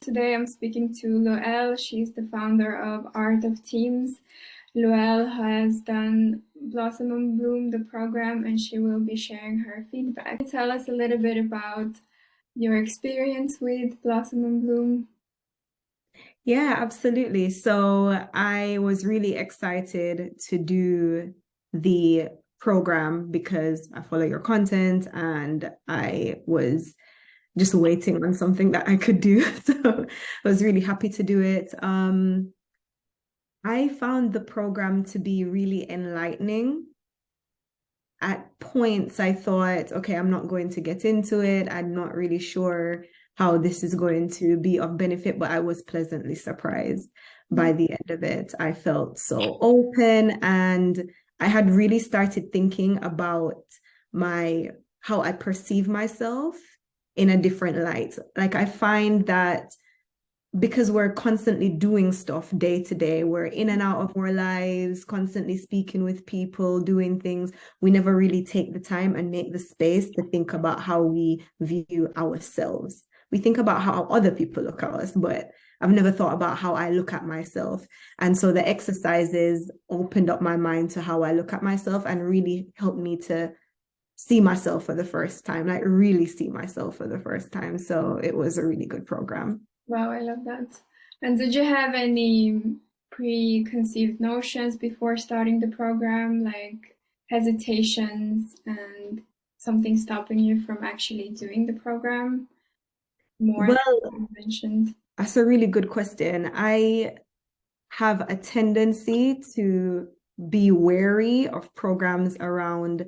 Today I'm speaking to Loell. She's the founder of Art of Teams. Loell has done Blossom and Bloom, the program, and she will be sharing her feedback. Tell us a little bit about your experience with Blossom and Bloom. Yeah, absolutely. So I was really excited to do the program because I follow your content and I was just waiting on something that I could do. So I was really happy to do it. I found the program to be really enlightening. At points, I thought, okay, I'm not going to get into it. I'm not really sure how this is going to be of benefit, but I was pleasantly surprised by the end of it. I felt so open and I had really started thinking about my how I perceive myself in a different light. Like I find that because we're constantly doing stuff day to day, we're in and out of our lives, constantly speaking with people, doing things. We never really take the time and make the space to think about how we view ourselves. We think about how other people look at us, but I've never thought about how I look at myself. And so the exercises opened up my mind to how I look at myself and really helped me to see myself for the first time, like really see myself for the first time. So it was a really good program. Wow, I love that. And did you have any preconceived notions before starting the program, like hesitations and something stopping you from actually doing the program more than Well, you mentioned? that's a really good question. I have a tendency to be wary of programs around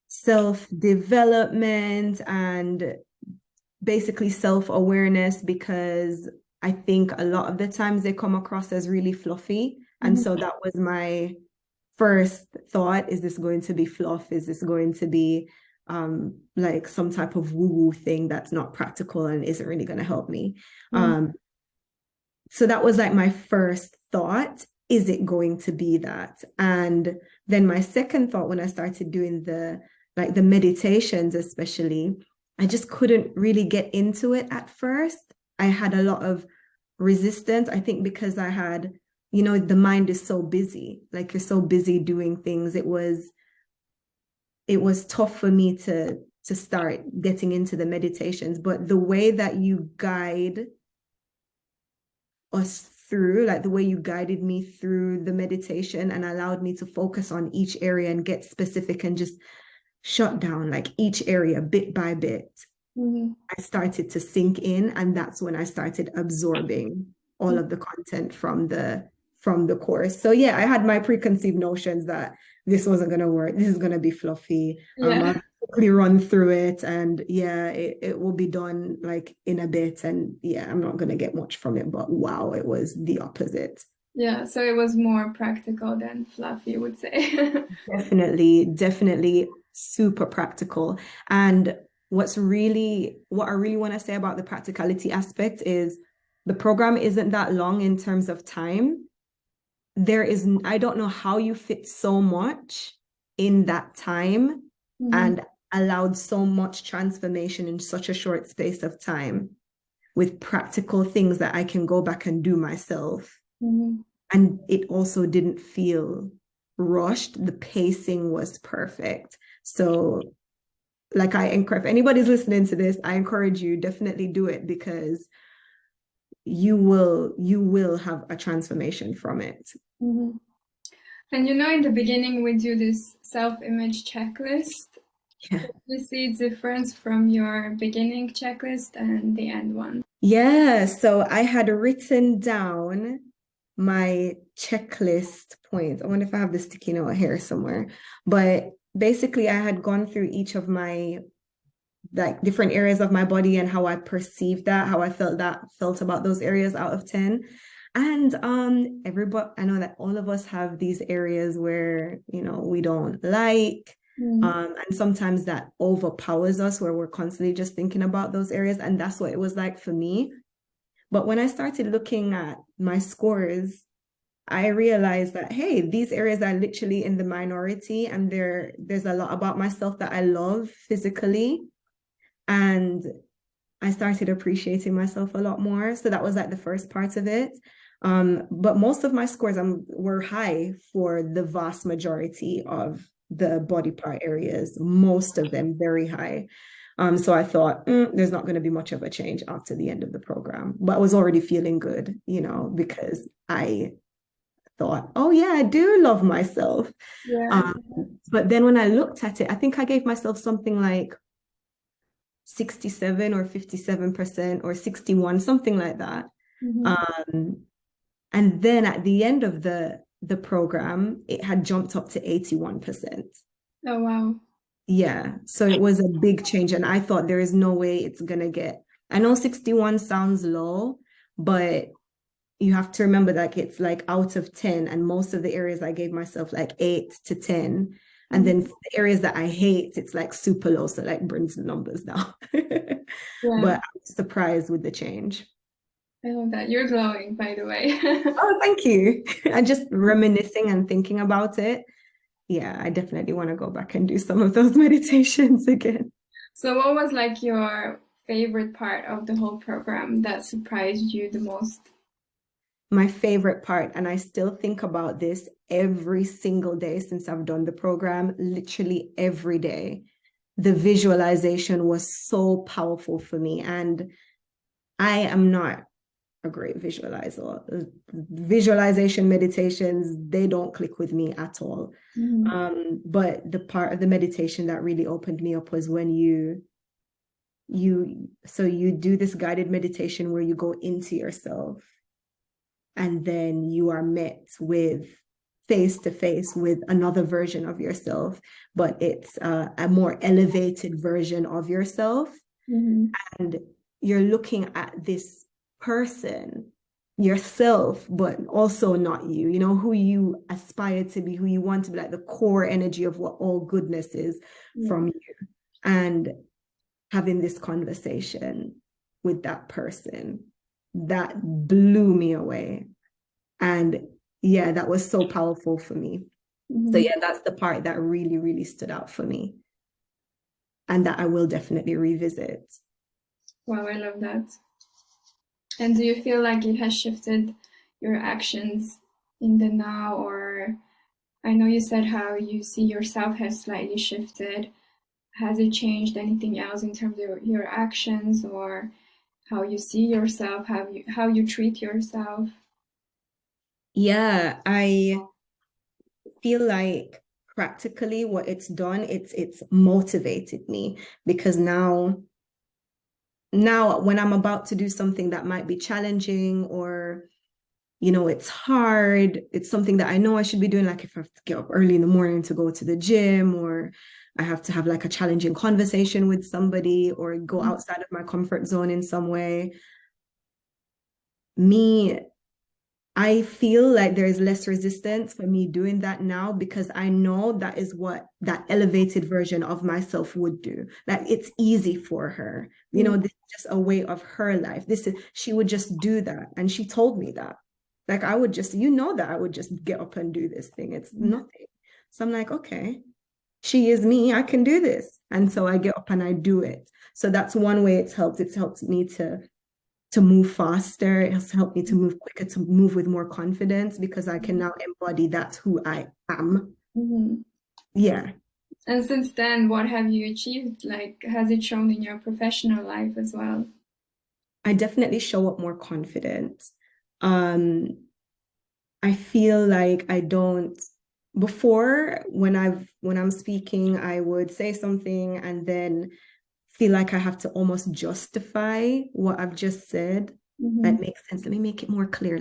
self-development and basically self-awareness because I think a lot of the times they come across as really fluffy. And so that was my first thought. Is this going to be fluff? Is this going to be like some type of woo-woo thing that's not practical and isn't really going to help me? Mhm. So that was like my first thought. Is it going to be that? And then my second thought when I started doing the meditations, especially, I just couldn't really get into it at first. I had a lot of resistance, I think, because I had, the mind is so busy. Like you're so busy doing things. It was tough for me to start getting into the meditations. But the way that you guide us through, like the way you guided me through the meditation and allowed me to focus on each area and get specific and just shut down like each area bit by bit, Mhm. I started to sink in, and that's when I started absorbing all of the content from the course. So yeah, I had my preconceived notions that this wasn't going to work. This is going to be fluffy. I'll Yeah. quickly run through it, and yeah, it will be done like in a bit, and yeah, I'm not going to get much from it. But wow, it was the opposite. Yeah, so it was more practical than fluffy, you would say. Definitely, definitely super practical. And what I really want to say about the practicality aspect is the program isn't that long in terms of time. I don't know how you fit so much in that time Mhm. and allowed so much transformation in such a short space of time with practical things that I can go back and do myself. Mhm. And it also didn't feel rushed. The pacing was perfect. So, like, if anybody's listening to this, I encourage you definitely do it because you will have a transformation from it. Mhm. And in the beginning we do this self-image checklist. Yeah. You see difference from your beginning checklist and the end one. Yeah. So I had written down my checklist points. I wonder if I have the sticky note here somewhere. But basically, I had gone through each of my like different areas of my body and how I perceived that, how I felt about those areas out of 10. And everybody, I know that all of us have these areas where, we don't like. Mm. And sometimes that overpowers us where we're constantly just thinking about those areas. And that's what it was like for me. But when I started looking at my scores, I realized that, hey, these areas are literally in the minority, and there's a lot about myself that I love physically. And I started appreciating myself a lot more. So that was like the first part of it. But most of my scores were high for the vast majority of the body part areas, most of them very high. So I thought, there's not going to be much of a change after the end of the program. But I was already feeling good, because I thought, oh yeah, I do love myself. Yeah. Um, but then when I looked at it, I think I gave myself something like 67 or 57% or 61, something like that. Mm-hmm. Um, and then at the end of the program, it had jumped up to 81%. Oh, wow. Yeah. So it was a big change. And I thought there is no way it's gonna get, I know 61 sounds low, but you have to remember that it's like out of 10, and most of the areas I gave myself like 8 to 10. And then Mm-hmm. the areas that I hate, it's like super low. So like brings the numbers down. Yeah. But I'm surprised with the change. I love that. You're glowing, by the way. Oh, thank you. And just reminiscing and thinking about it. Yeah, I definitely want to go back and do some of those meditations again. So, what was like your favorite part of the whole program that surprised you the most? My favorite part, and I still think about this every single day since I've done the program, literally every day. The visualization was so powerful for me. And I am not a great visualizer. Visualization meditations, they don't click with me at all. Mm-hmm. But the part of the meditation that really opened me up was when you do this guided meditation where you go into yourself, and then you are met with face to face with another version of yourself, but it's a more elevated version of yourself. Mm-hmm. And you're looking at this person, yourself, but also not you, who you aspire to be, who you want to be, like the core energy of what all goodness is Yeah. from you. And having this conversation with that person, that blew me away. And yeah, that was so powerful for me. So Mm-hmm. yeah, that's the part that really, really stood out for me, and that I will definitely revisit. Wow, I love that. And do you feel like it has shifted your actions in the now, or I know you said how you see yourself has slightly shifted. Has it changed anything else in terms of your actions or how you see yourself, how you treat yourself? Yeah, I feel like practically what it's done, it's motivated me, because now when I'm about to do something that might be challenging, or it's hard, it's something that I know I should be doing, like if I have to get up early in the morning to go to the gym, or I have to have like a challenging conversation with somebody, or go outside of my comfort zone in some way. Me I feel like there is less resistance for me doing that now, because I know that is what that elevated version of myself would do. Like it's easy for her. Yeah. This is just a way of her life. She would just do that. And she told me that. Like I would just, that I would just get up and do this thing. It's nothing. So I'm like, okay, she is me. I can do this. And so I get up and I do it. So that's one way it's helped. It's helped me to move faster. It has helped me to move quicker, to move with more confidence, because I can now embody that's who I am. Mm-hmm. Yeah, And since then, what have you achieved? Like, has it shown in your professional life as well? I definitely show up more confident. Um, I feel like I don't before, when I'm speaking, I would say something and then feel like I have to almost justify what I've just said. Mm-hmm. That makes sense. Let me make it more clear.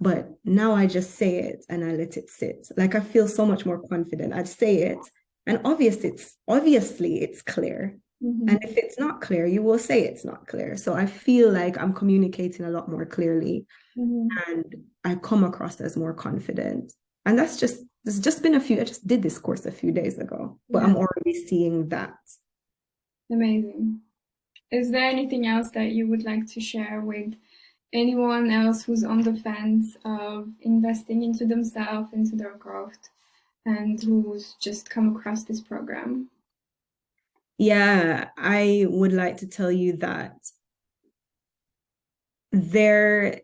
But now I just say it and I let it sit. Like I feel so much more confident. I say it, and obviously it's clear. And Mm-hmm. if it's not clear, you will say it's not clear. So I feel like I'm communicating a lot more clearly, Mm-hmm. and I come across as more confident. And there's just been I just did this course a few days ago, but Yeah, I'm already seeing that. amazing. Is there anything else that you would like to share with anyone else who's on the fence of investing into themselves, into their growth, and who's just come across this program? Yeah, I would like to tell you that there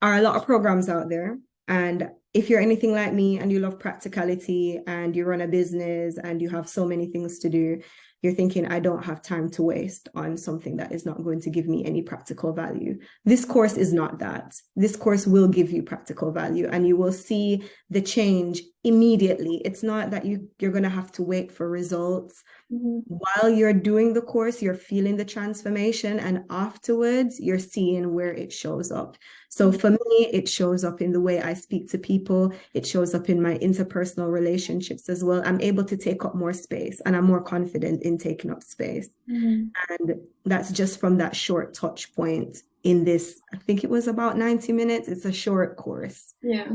are a lot of programs out there. And if you're anything like me and you love practicality and you run a business and you have so many things to do, you're thinking, I don't have time to waste on something that is not going to give me any practical value. This course is not that. This course will give you practical value and you will see the change immediately. It's not that you're going to have to wait for results. While you're doing the course, you're feeling the transformation, and afterwards, you're seeing where it shows up. So for me, it shows up in the way I speak to people. It shows up in my interpersonal relationships as well. I'm able to take up more space and I'm more confident in taking up space. And that's just from that short touch point in this, I think it was about 90 minutes. It's a short course. Yeah.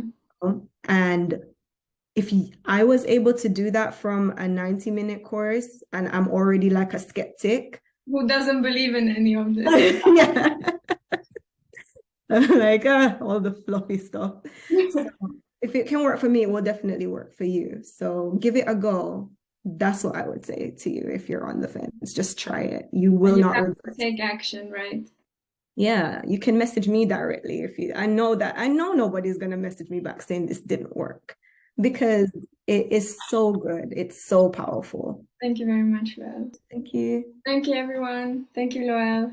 And if I was able to do that from a 90-minute course and I'm already like a skeptic. Who doesn't believe in any of this? Yeah. Like all the fluffy stuff. So if it can work for me, it will definitely work for you. So give it a go. That's what I would say to you if you're on the fence. Just try it. You will You not have regret to take action, right? Yeah, you can message me directly if you, I know nobody's gonna message me back saying this didn't work because it is so good. It's so powerful. Thank you very much, Loell. Thank you. Thank you, everyone. Thank you, Loell.